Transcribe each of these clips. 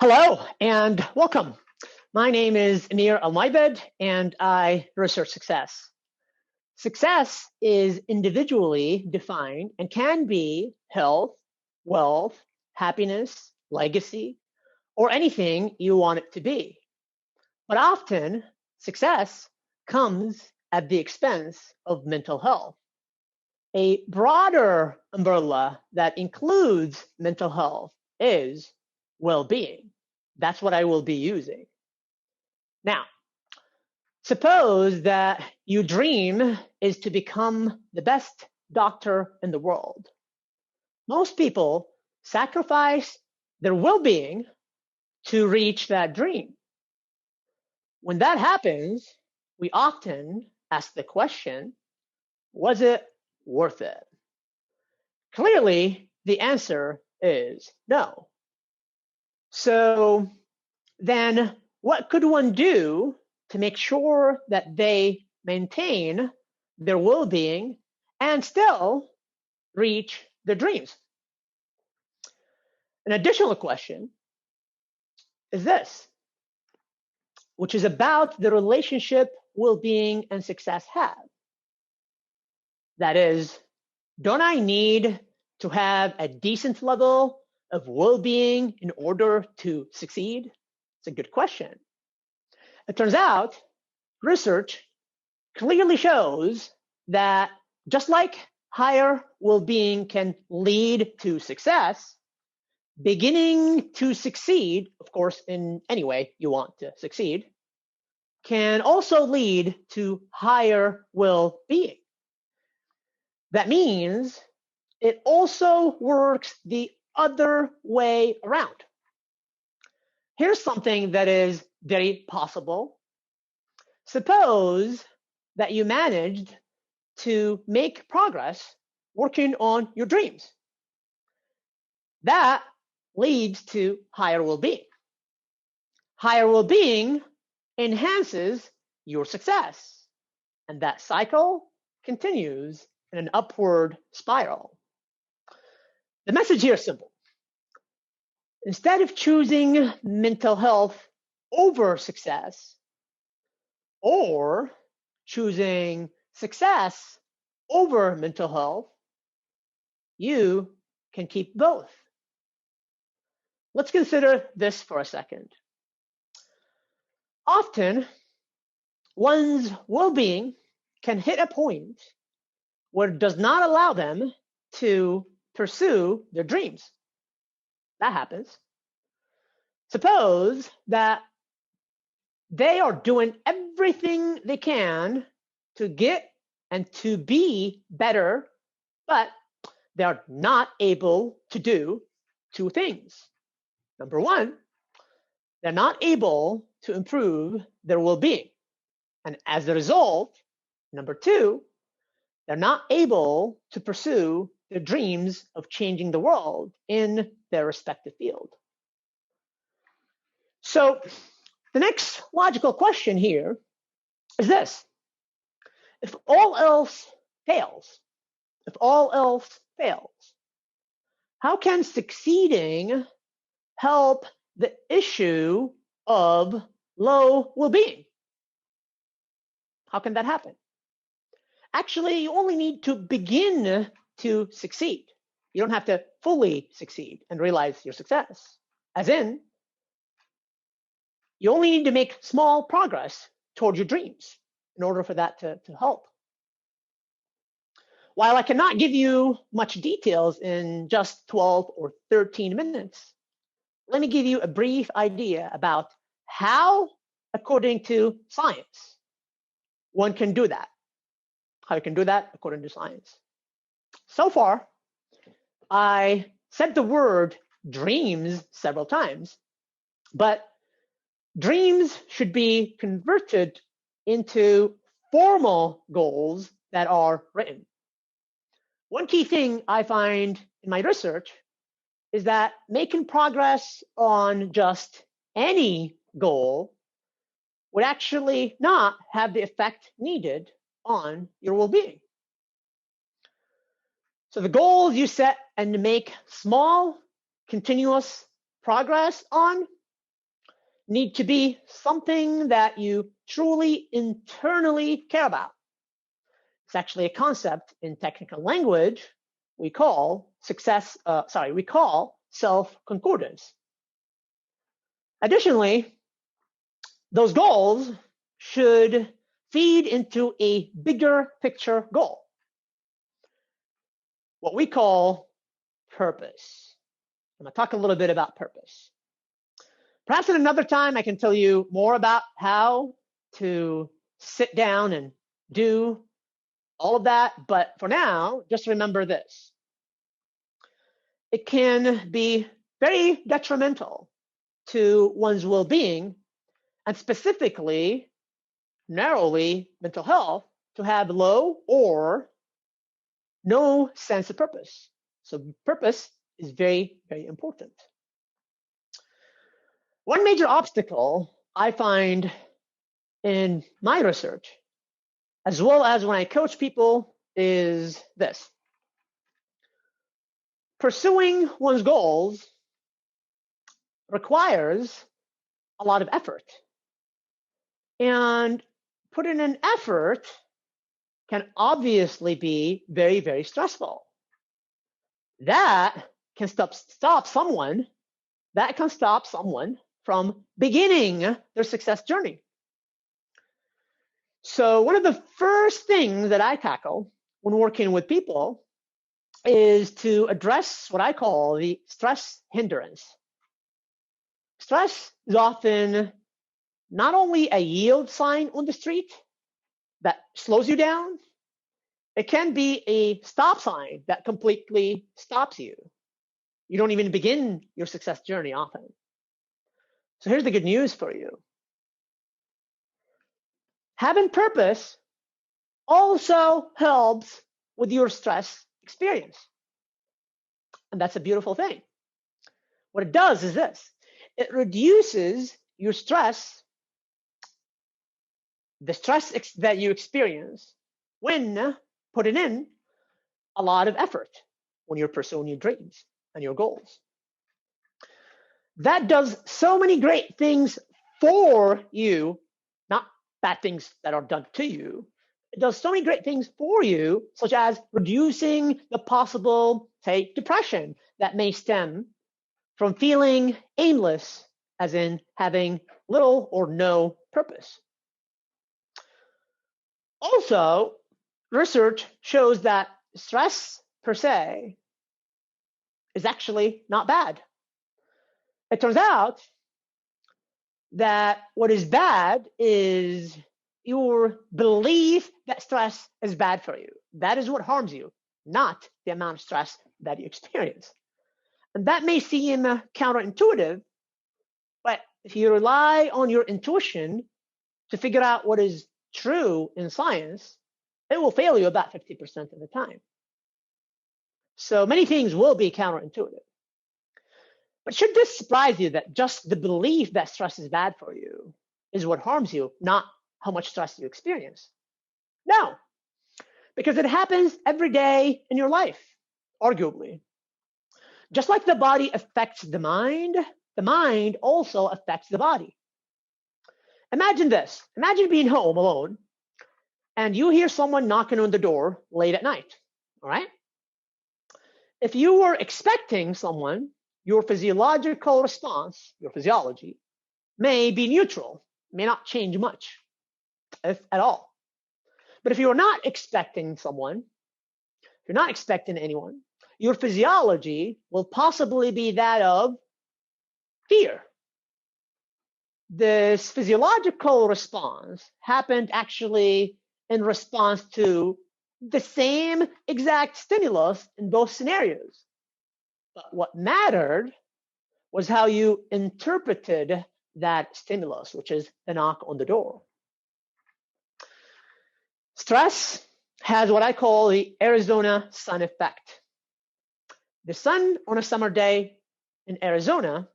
Hello and welcome. My name is Ameer and I research success. Success is individually defined and can be health, wealth, happiness, legacy, or anything you want it to be. But often, success comes at the expense of mental health. A broader umbrella that includes mental health is well-being. That's what I will be using. Now, suppose that your dream is to become the best doctor in the world. Most people sacrifice their well-being to reach that dream. When that happens, we often ask the question, was it worth it? Clearly, the answer is no. So then what could one do to make sure that they maintain their well-being and still reach their dreams? An additional question is this, which is about the relationship well-being and success have. That is, don't I need to have a decent level of well-being in order to succeed? It's a good question. It turns out research clearly shows that just like higher well-being can lead to success, beginning to succeed, of course, in any way you want to succeed, can also lead to higher well-being. That means it also works the other way around. Here's something that is very possible. Suppose that you managed to make progress working on your dreams. That leads to higher well-being. Higher well-being enhances your success, and that cycle continues in an upward spiral. The message here is simple. Instead of choosing mental health over success, or choosing success over mental health, you can keep both. Let's consider this for a second. Often, one's well-being can hit a point where it does not allow them to pursue their dreams. That happens. Suppose that they are doing everything they can to get and to be better, but they are not able to do two things. Number one, they're not able to improve their well-being. And as a result, number two, they're not able to pursue their dreams of changing the world in their respective field. So the next logical question here is this. If all else fails, how can succeeding help the issue of low well-being? How can that happen? Actually, you only need to begin to succeed. You don't have to fully succeed and realize your success. As in, you only need to make small progress toward your dreams in order for that to help. While I cannot give you much details in just 12 or 13 minutes, let me give you a brief idea about how, according to science, one can do that. How you can do that according to science. So far, I said the word dreams several times, but dreams should be converted into formal goals that are written. One key thing I find in my research is that making progress on just any goal would actually not have the effect needed on your well-being. So the goals you set and make small, continuous progress on need to be something that you truly internally care about. It's actually a concept in technical language we call self-concordance. Additionally, those goals should feed into a bigger picture goal, what we call purpose. I'm going to talk a little bit about purpose. Perhaps at another time, I can tell you more about how to sit down and do all of that. But for now, just remember this. It can be very detrimental to one's well-being, and specifically, narrowly, mental health, to have low or no sense of purpose. So purpose is very, very important. One major obstacle I find in my research, as well as when I coach people, is this. Pursuing one's goals requires a lot of effort. And putting in effort can obviously be very, very stressful. That can stop someone from beginning their success journey. So one of the first things that I tackle when working with people is to address what I call the stress hindrance. Stress is often not only a yield sign on the street that slows you down, it can be a stop sign that completely stops you. You don't even begin your success journey often. So here's the good news for you. Having purpose also helps with your stress experience. And that's a beautiful thing. What it does is this. It reduces your stress, the stress that you experience when putting in a lot of effort when you're pursuing your dreams and your goals. That does so many great things for you, not bad things that are done to you. It does so many great things for you, such as reducing the possible, say, depression that may stem from feeling aimless, as in having little or no purpose. Also, research shows that stress per se is actually not bad. It turns out that what is bad is your belief that stress is bad for you. That is what harms you, not the amount of stress that you experience. And that may seem counterintuitive, but if you rely on your intuition to figure out what is true in science, it will fail you about 50% of the time. So many things will be counterintuitive. But should this surprise you that just the belief that stress is bad for you is what harms you, not how much stress you experience? No, because it happens every day in your life, arguably. Just like the body affects the mind also affects the body. Imagine this. Imagine being home alone and you hear someone knocking on the door late at night, all right? If you were expecting someone, your physiological response, your physiology, may be neutral, may not change much, if at all. But if you're not expecting someone, if you're not expecting anyone, your physiology will possibly be that of fear. This physiological response happened actually in response to the same exact stimulus in both scenarios. But what mattered was how you interpreted that stimulus, which is the knock on the door. Stress has what I call the Arizona sun effect. The sun on a summer day in Arizona,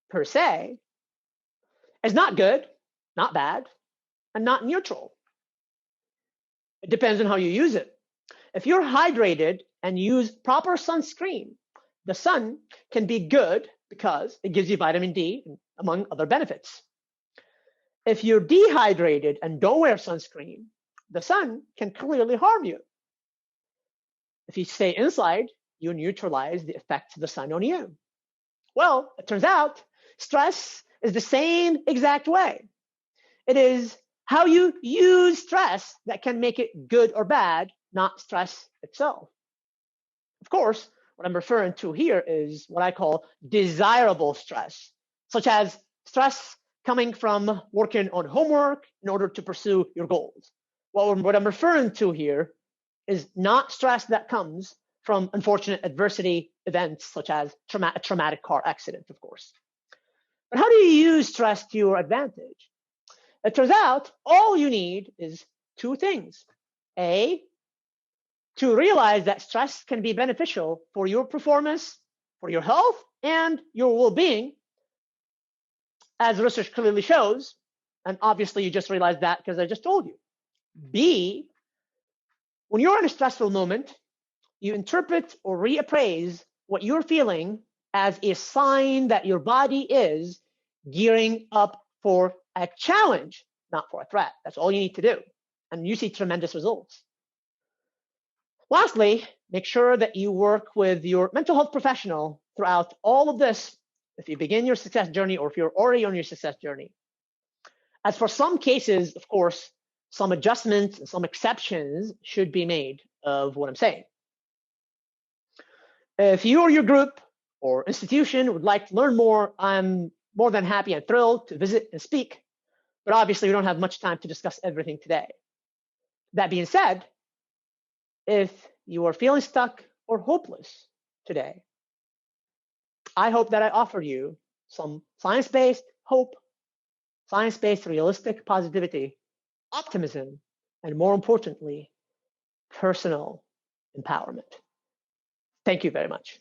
per se, is not good, not bad, and not neutral. It depends on how you use it. If you're hydrated and use proper sunscreen, the sun can be good because it gives you vitamin D, among other benefits. If you're dehydrated and don't wear sunscreen, the sun can clearly harm you. If you stay inside, you neutralize the effects of the sun on you. Well, it turns out stress is the same exact way. It is how you use stress that can make it good or bad, not stress itself. Of course, what I'm referring to here is what I call desirable stress, such as stress coming from working on homework in order to pursue your goals. Well, what I'm referring to here is not stress that comes from unfortunate adversity events, such as a traumatic car accident, of course. But how do you use stress to your advantage? It turns out all you need is two things. A, to realize that stress can be beneficial for your performance, for your health, and your well-being, as research clearly shows. And obviously, you just realized that because I just told you. B, when you're in a stressful moment, you interpret or reappraise what you're feeling as a sign that your body is gearing up for a challenge, not for a threat. That's all you need to do. And you see tremendous results. Lastly, make sure that you work with your mental health professional throughout all of this if you begin your success journey or if you're already on your success journey. As for some cases, of course, some adjustments and some exceptions should be made of what I'm saying. If you or your group or institution would like to learn more, I'm more than happy and thrilled to visit and speak, but obviously we don't have much time to discuss everything today. That being said, if you are feeling stuck or hopeless today, I hope that I offered you some science-based hope, science-based realistic positivity, optimism, and more importantly, personal empowerment. Thank you very much.